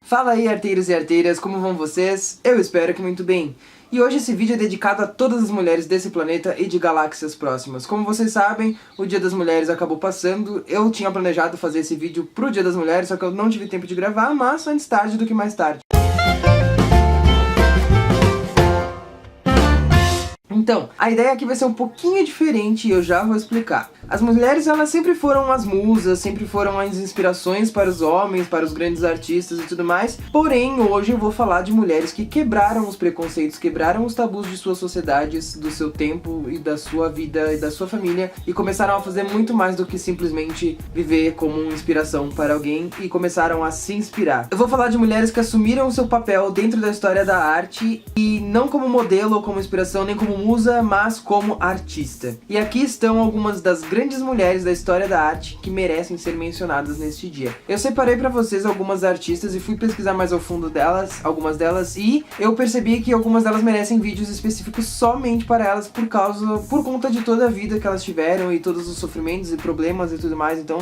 Fala aí, arteiros e arteiras, como vão vocês? Eu espero que muito bem. E hoje esse vídeo é dedicado a todas as mulheres desse planeta e de galáxias próximas. Como vocês sabem, o Dia das Mulheres acabou passando. Eu tinha planejado fazer esse vídeo pro Dia das Mulheres, só que eu não tive tempo de gravar, mas antes tarde do que mais tarde. Então, a ideia aqui vai ser um pouquinho diferente e eu já vou explicar. As mulheres, elas sempre foram as musas, sempre foram as inspirações para os homens, para os grandes artistas e tudo mais. Porém, hoje eu vou falar de mulheres que quebraram os preconceitos, quebraram os tabus de suas sociedades, do seu tempo e da sua vida e da sua família e começaram a fazer muito mais do que simplesmente viver como uma inspiração para alguém e começaram a se inspirar. Eu vou falar de mulheres que assumiram o seu papel dentro da história da arte e não como modelo ou como inspiração, nem como musa, mas como artista. E aqui estão algumas das grandes mulheres da história da arte que merecem ser mencionadas neste dia. Eu separei pra vocês algumas artistas e fui pesquisar mais ao fundo delas, algumas delas, e eu percebi que algumas delas merecem vídeos específicos somente para elas por conta de toda a vida que elas tiveram e todos os sofrimentos e problemas e tudo mais. Então,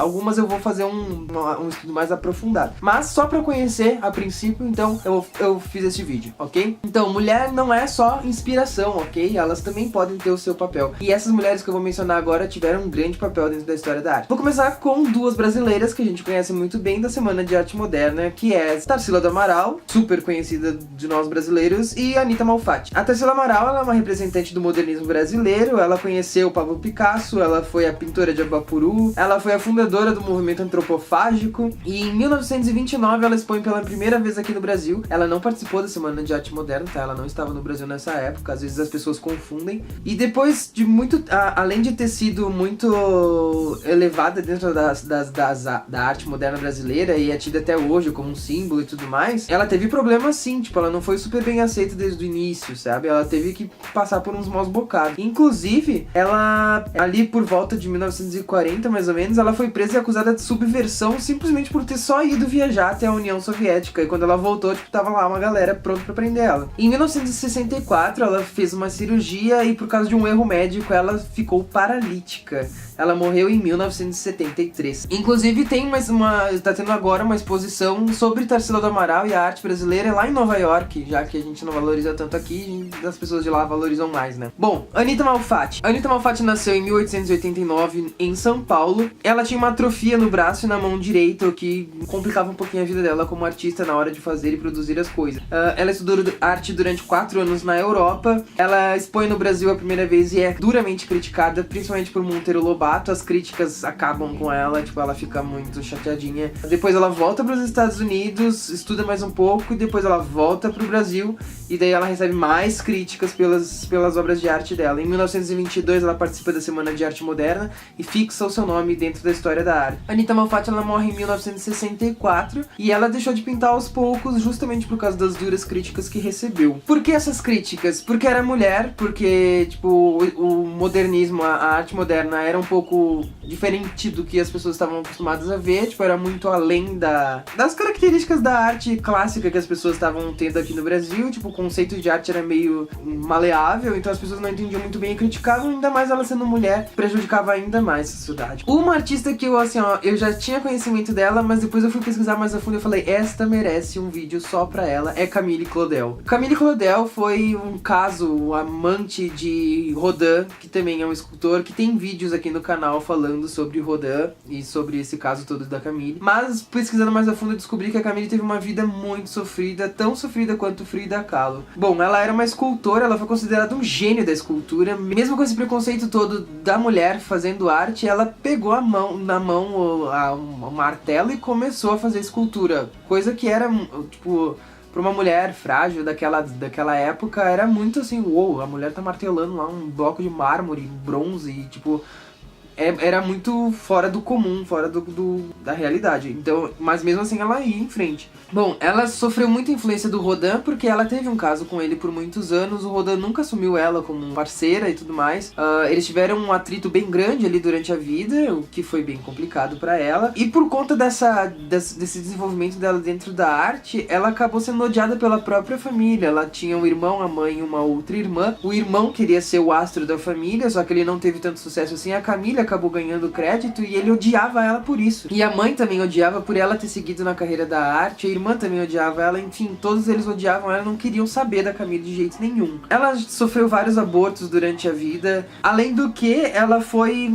algumas eu vou fazer um estudo mais aprofundado. Mas só pra conhecer a princípio, então eu fiz este vídeo, ok? Então, mulher não é só inspiração, ok? Elas também podem ter o seu papel. E essas mulheres que eu vou mencionar agora tiveram um grande papel dentro da história da arte. Vou começar com duas brasileiras que a gente conhece muito bem da Semana de Arte Moderna, que é Tarsila do Amaral, super conhecida de nós brasileiros, e Anita Malfatti. A Tarsila Amaral, ela é uma representante do modernismo brasileiro, ela conheceu o Pablo Picasso, ela foi a pintora de Abapuru, ela foi a fundadora do movimento antropofágico, e em 1929 ela expõe pela primeira vez aqui no Brasil. Ela não participou da Semana de Arte Moderna, tá? Ela não estava no Brasil nessa época, às vezes as pessoas confundem. E depois de muito, além de ter sido muito elevada dentro da arte moderna brasileira e é tida até hoje como um símbolo e tudo mais, ela teve problemas sim, tipo, ela não foi super bem aceita desde o início, sabe? Ela teve que passar por uns maus bocados. Inclusive, ela, ali por volta de 1940, mais ou menos, ela foi presa e acusada de subversão simplesmente por ter só ido viajar até a União Soviética. E quando ela voltou, tipo, tava lá uma galera pronta pra prender ela. Em 1964, ela fez uma cirurgia e por causa de um erro médico, ela ficou paralítica. Ela morreu em 1973. Inclusive tem tá tendo agora uma exposição sobre Tarsila do Amaral e a arte brasileira lá em Nova York, já que a gente não valoriza tanto aqui, as pessoas de lá valorizam mais, né? Bom, Anita Malfatti. Anita Malfatti nasceu em 1889 em São Paulo. Ela tinha uma atrofia no braço e na mão direita, o que complicava um pouquinho a vida dela como artista na hora de fazer e produzir as coisas. Ela estudou arte durante 4 anos na Europa. Ela expõe no Brasil a primeira vez e é duramente criticada, principalmente por Monteiro Lobato. As críticas acabam com ela, tipo, ela fica muito chateadinha. Depois ela volta para os Estados Unidos, estuda mais um pouco, e depois ela volta pro Brasil, e daí ela recebe mais críticas pelas obras de arte dela. Em 1922 ela participa da Semana de Arte Moderna e fixa o seu nome dentro da história da arte. Anita Malfatti, ela morre em 1964, e ela deixou de pintar aos poucos justamente por causa das duras críticas que recebeu. Por que essas críticas? Porque era mulher, porque, tipo, o modernismo, a arte moderna era um pouco diferente do que as pessoas estavam acostumadas a ver, tipo, era muito além das características da arte clássica que as pessoas estavam tendo aqui no Brasil. Tipo, o conceito de arte era meio maleável, então as pessoas não entendiam muito bem e criticavam, ainda mais ela sendo mulher, prejudicava ainda mais a sociedade. Uma artista que eu, assim, ó, eu já tinha conhecimento dela, mas depois eu fui pesquisar mais a fundo e eu falei, esta merece um vídeo só pra ela, é Camille Claudel. Camille Claudel foi um caso, amante de Rodin, que também é um escultor, que tem vídeos aqui no canal falando sobre Rodin e sobre esse caso todo da Camille. Mas pesquisando mais a fundo eu descobri que a Camille teve uma vida muito sofrida, tão sofrida quanto Frida Kahlo. Bom, ela era uma escultora, ela foi considerada um gênio da escultura. Mesmo com esse preconceito todo da mulher fazendo arte, ela pegou na mão o martelo e começou a fazer escultura. Coisa que era, tipo, pra uma mulher frágil daquela época, era muito assim, uou, a mulher tá martelando lá um bloco de mármore, bronze, e tipo, era muito fora do comum, fora da realidade. Então, mas mesmo assim ela ia em frente. Bom, ela sofreu muita influência do Rodin porque ela teve um caso com ele por muitos anos. O Rodin nunca assumiu ela como parceira e tudo mais. Eles tiveram um atrito bem grande ali durante a vida, o que foi bem complicado pra ela. E por conta desse desenvolvimento dela dentro da arte, ela acabou sendo odiada pela própria família. Ela tinha um irmão, a mãe e uma outra irmã. O irmão queria ser o astro da família, só que ele não teve tanto sucesso assim. A Camila acabou ganhando crédito e ele odiava ela por isso. E a mãe também odiava por ela ter seguido na carreira da arte, a irmã também odiava ela, enfim, todos eles odiavam ela, não queriam saber da Camille de jeito nenhum. Ela sofreu vários abortos durante a vida, além do que ela foi...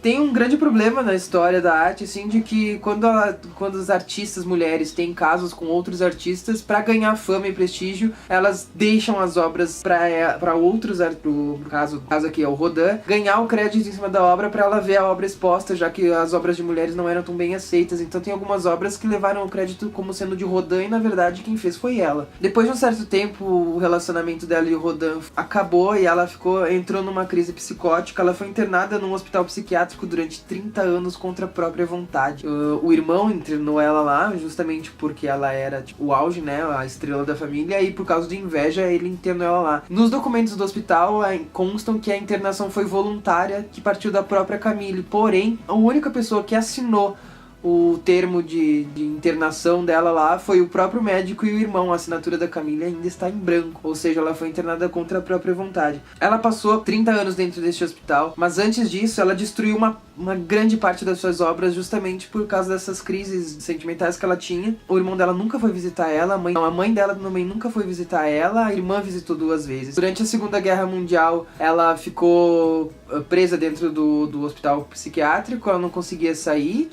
tem um grande problema na história da arte, assim, de que quando as artistas mulheres têm casos com outros artistas, pra ganhar fama e prestígio, elas deixam as obras pra outros, no caso aqui é o Rodin, ganhar o crédito em cima da obra pra ela ver a obra exposta, já que as obras de mulheres não eram tão bem aceitas. Então tem algumas obras que levaram o crédito como sendo de Rodin e na verdade quem fez foi ela. Depois de um certo tempo, o relacionamento dela e o Rodin acabou e ela entrou numa crise psicótica. Ela foi internada num hospital psiquiátrico durante 30 anos contra a própria vontade. O irmão internou ela lá justamente porque ela era tipo, o auge, né, a estrela da família, e por causa de inveja ele internou ela lá. Nos documentos do hospital constam que a internação foi voluntária, que partiu da própria Camille, porém a única pessoa que assinou o termo de internação dela lá foi o próprio médico e o irmão. A assinatura da Camille ainda está em branco, ou seja, ela foi internada contra a própria vontade. Ela passou 30 anos dentro deste hospital, mas antes disso ela destruiu uma grande parte das suas obras justamente por causa dessas crises sentimentais que ela tinha. O irmão dela nunca foi visitar ela, a mãe dela também nunca foi visitar ela, a irmã visitou 2 vezes. Durante a Segunda Guerra Mundial, ela ficou presa dentro do hospital psiquiátrico, ela não conseguia sair,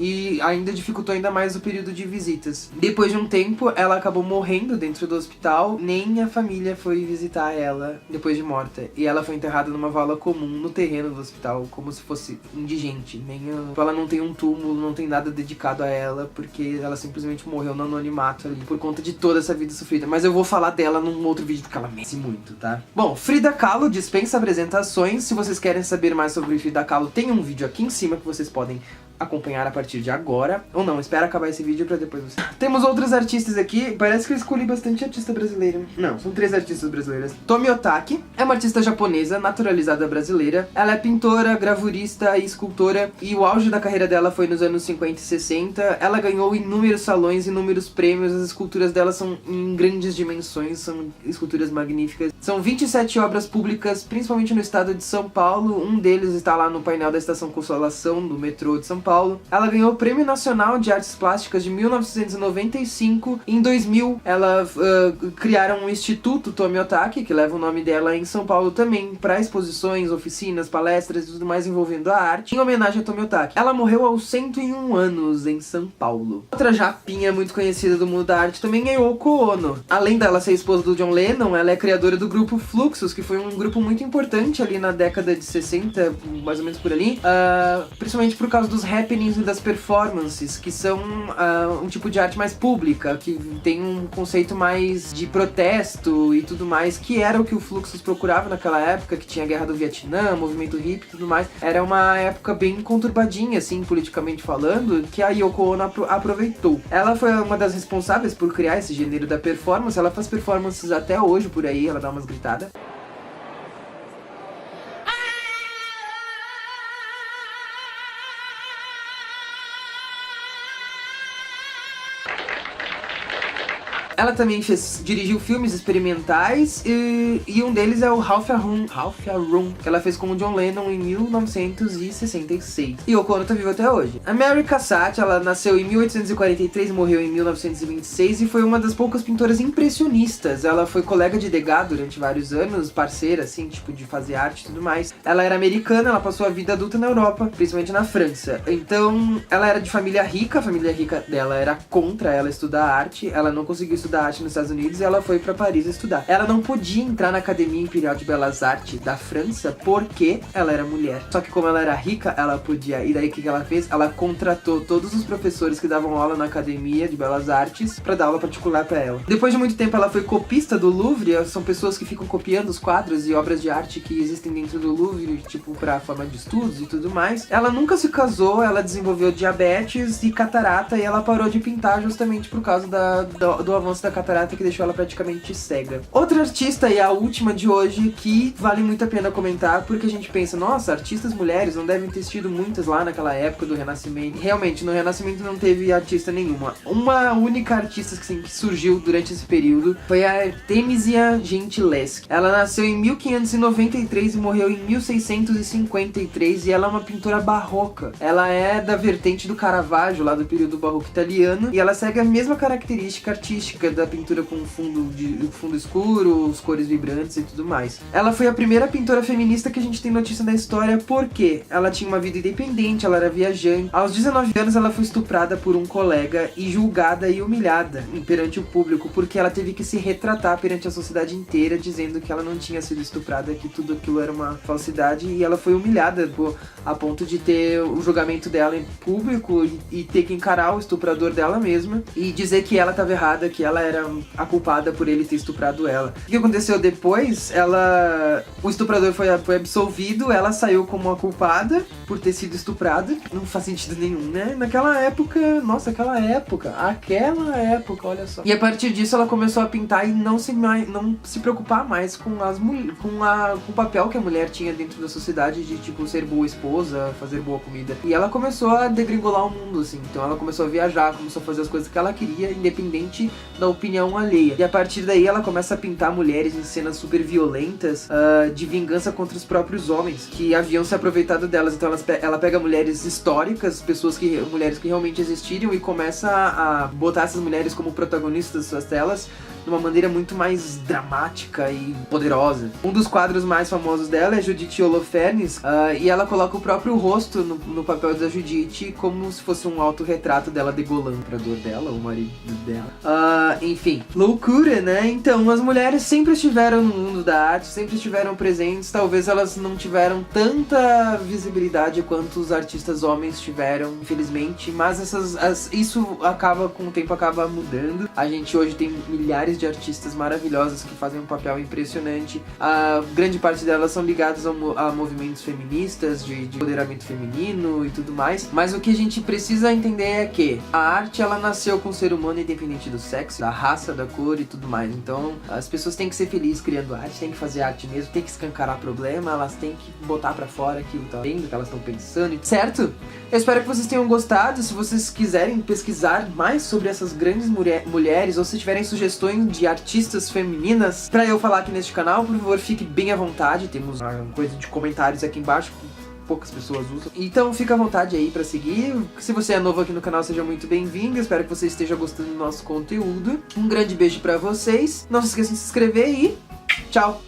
e ainda dificultou ainda mais o período de visitas. Depois de um tempo, ela acabou morrendo dentro do hospital, nem a família foi visitar ela depois de morta. E ela foi enterrada numa vala comum no terreno do hospital, como se fosse indigente. Ela não tem um túmulo, não tem nada dedicado a ela, porque ela simplesmente morreu no anonimato ali, por conta de toda essa vida sofrida. Mas eu vou falar dela num outro vídeo, porque ela merece muito, tá? Bom, Frida Kahlo dispensa apresentações. Se vocês querem saber mais sobre Frida Kahlo, tem um vídeo aqui em cima que vocês podem acompanhar a partir de agora. Ou não, espera acabar esse vídeo pra depois você... Temos outros artistas aqui. Parece que eu escolhi bastante artista brasileiro. Não, são 3 artistas brasileiras. Tomi Otaki é uma artista japonesa naturalizada brasileira. Ela é pintora, gravurista e escultora, e o auge da carreira dela foi nos anos 50 e 60. Ela ganhou inúmeros salões, inúmeros prêmios. As esculturas dela são em grandes dimensões, são esculturas magníficas. São 27 obras públicas, principalmente no estado de São Paulo. Um deles está lá no painel da Estação Consolação, do metrô de São Paulo. Ela ganhou o Prêmio Nacional de Artes Plásticas de 1995. Em 2000, ela criaram um Instituto Tomi Otaki, que leva o nome dela, em São Paulo também, para exposições, oficinas, palestras e tudo mais envolvendo a arte, em homenagem a Tomi Otaki. Ela morreu aos 101 anos em São Paulo. Outra japinha muito conhecida do mundo da arte também é Yoko Ono. Além dela ser esposa do John Lennon, ela é criadora do grupo Fluxus, que foi um grupo muito importante ali na década de 60, mais ou menos por ali, principalmente por causa dos happenings e das performances, que são um tipo de arte mais pública, que tem um conceito mais de protesto e tudo mais, que era o que o Fluxus procurava naquela época, que tinha a guerra do Vietnã, movimento hippie e tudo mais. Era uma época bem conturbadinha, assim, politicamente falando, que a Yoko Ono aproveitou. Ela foi uma das responsáveis por criar esse gênero da performance. Ela faz performances até hoje por aí, ela dá umas gritadas. Ela também dirigiu filmes experimentais e um deles é o Ralph a Room, que ela fez com o John Lennon em 1966. E Yoko Ono tá viva até hoje. A Mary Cassatt, ela nasceu em 1843 e morreu em 1926 e foi uma das poucas pintoras impressionistas. Ela foi colega de Degas durante vários anos, parceira, assim, tipo, de fazer arte e tudo mais. Ela era americana, ela passou a vida adulta na Europa, principalmente na França. Então, ela era de família rica, a família rica dela era contra ela estudar arte, ela não conseguiu estudar arte nos Estados Unidos e ela foi pra Paris estudar. Ela não podia entrar na Academia Imperial de Belas Artes da França porque ela era mulher. Só que como ela era rica, ela podia. E daí o que ela fez? Ela contratou todos os professores que davam aula na Academia de Belas Artes pra dar aula particular pra ela. Depois de muito tempo ela foi copista do Louvre. São pessoas que ficam copiando os quadros e obras de arte que existem dentro do Louvre, tipo, pra forma de estudos e tudo mais. Ela nunca se casou, ela desenvolveu diabetes e catarata e ela parou de pintar justamente por causa do avanço lance da catarata que deixou ela praticamente cega. Outra artista, e a última de hoje, que vale muito a pena comentar, porque a gente pensa, nossa, artistas mulheres não devem ter tido muitas lá naquela época do Renascimento. Realmente, no Renascimento não teve artista nenhuma. Uma única artista que surgiu durante esse período foi a Artemisia Gentileschi. Ela nasceu em 1593 e morreu em 1653, e ela é uma pintora barroca. Ela é da vertente do Caravaggio, lá do período barroco italiano, e ela segue a mesma característica artística da pintura com fundo escuro, as cores vibrantes e tudo mais. Ela foi a primeira pintora feminista que a gente tem notícia da história, porque ela tinha uma vida independente, ela era viajante. Aos 19 anos ela foi estuprada por um colega e julgada e humilhada perante o público, porque ela teve que se retratar perante a sociedade inteira, dizendo que ela não tinha sido estuprada, que tudo aquilo era uma falsidade, e ela foi humilhada a ponto de ter o julgamento dela em público e ter que encarar o estuprador dela mesma e dizer que ela estava errada, que ela era a culpada por ele ter estuprado ela. O que aconteceu depois? O estuprador foi absolvido, ela saiu como a culpada por ter sido estuprada. Não faz sentido nenhum, né? Naquela época, nossa, aquela época, olha só. E a partir disso ela começou a pintar e não se preocupar mais com o papel que a mulher tinha dentro da sociedade de, tipo, ser boa esposa, fazer boa comida. E ela começou a degringolar o mundo, assim. Então ela começou a viajar, começou a fazer as coisas que ela queria, independente da opinião alheia. E a partir daí ela começa a pintar mulheres em cenas super violentas, de vingança contra os próprios homens que haviam se aproveitado delas. Então ela pega mulheres históricas, mulheres que realmente existiram, e começa a botar essas mulheres como protagonistas das suas telas de uma maneira muito mais dramática e poderosa. Um dos quadros mais famosos dela é Judith Holofernes, e ela coloca o próprio rosto no papel da Judith como se fosse um autorretrato dela degolando o estuprador dela, o marido dela. Enfim, loucura, né? Então, as mulheres sempre estiveram no mundo da arte, sempre estiveram presentes. Talvez elas não tiveram tanta visibilidade quanto os artistas homens tiveram, infelizmente, mas isso com o tempo acaba mudando. A gente hoje tem milhares de artistas maravilhosas que fazem um papel impressionante. A grande parte delas são ligadas a movimentos feministas, de empoderamento feminino e tudo mais. Mas o que a gente precisa entender é que a arte, ela nasceu com o ser humano independente do sexo, da raça, da cor e tudo mais. Então, as pessoas têm que ser felizes criando arte, têm que fazer arte mesmo, têm que escancarar problema, elas têm que botar pra fora aquilo que tá vendo, que elas estão pensando, certo? Eu espero que vocês tenham gostado. Se vocês quiserem pesquisar mais sobre essas grandes mulheres, ou se tiverem sugestões de artistas femininas pra eu falar aqui neste canal, por favor, fique bem à vontade. Temos uma coisa de comentários aqui embaixo que poucas pessoas usam. Então fica à vontade aí pra seguir. Se você é novo aqui no canal, seja muito bem-vindo. Espero que você esteja gostando do nosso conteúdo. Um grande beijo pra vocês. Não se esqueçam de se inscrever e tchau!